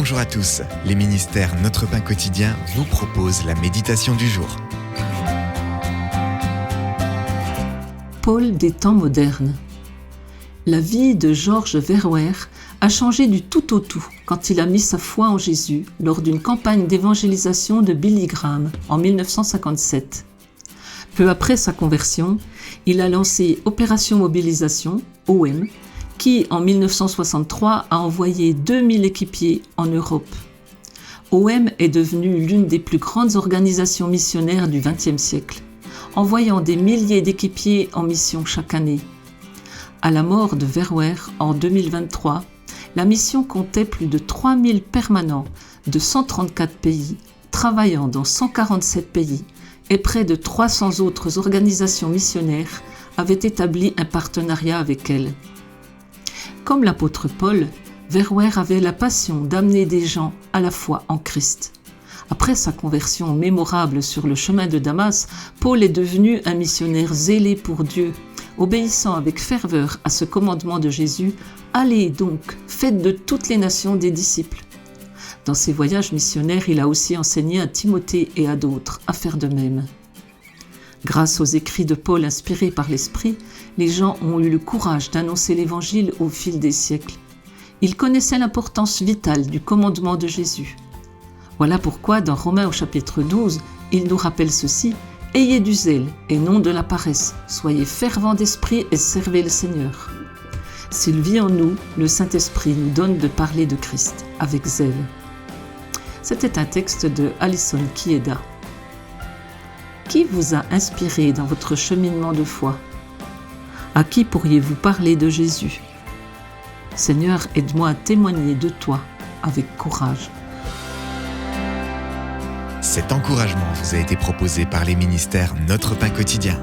Bonjour à tous, les ministères Notre Pain Quotidien vous proposent la méditation du jour. Paul des temps modernes. La vie de George Verwer a changé du tout au tout quand il a mis sa foi en Jésus lors d'une campagne d'évangélisation de Billy Graham en 1957. Peu après sa conversion, il a lancé Opération Mobilisation, OM, qui en 1963 a envoyé 2000 équipiers en Europe. OM est devenue l'une des plus grandes organisations missionnaires du XXe siècle, envoyant des milliers d'équipiers en mission chaque année. À la mort de Verwer en 2023, la mission comptait plus de 3000 permanents de 134 pays, travaillant dans 147 pays, et près de 300 autres organisations missionnaires avaient établi un partenariat avec elle. Comme l'apôtre Paul, Verwer avait la passion d'amener des gens à la foi en Christ. Après sa conversion mémorable sur le chemin de Damas, Paul est devenu un missionnaire zélé pour Dieu, obéissant avec ferveur à ce commandement de Jésus « Allez donc, faites de toutes les nations des disciples ». Dans ses voyages missionnaires, il a aussi enseigné à Timothée et à d'autres à faire de même. Grâce aux écrits de Paul inspirés par l'Esprit, les gens ont eu le courage d'annoncer l'Évangile au fil des siècles. Ils connaissaient l'importance vitale du commandement de Jésus. Voilà pourquoi dans Romains au chapitre 12, il nous rappelle ceci « Ayez du zèle et non de la paresse, soyez fervents d'esprit et servez le Seigneur. » S'il vit en nous, le Saint-Esprit nous donne de parler de Christ avec zèle. C'était un texte de Alison Kieda. Qui vous a inspiré dans votre cheminement de foi? À qui pourriez-vous parler de Jésus? Seigneur, aide-moi à témoigner de toi avec courage. Cet encouragement vous a été proposé par les ministères Notre Pain Quotidien.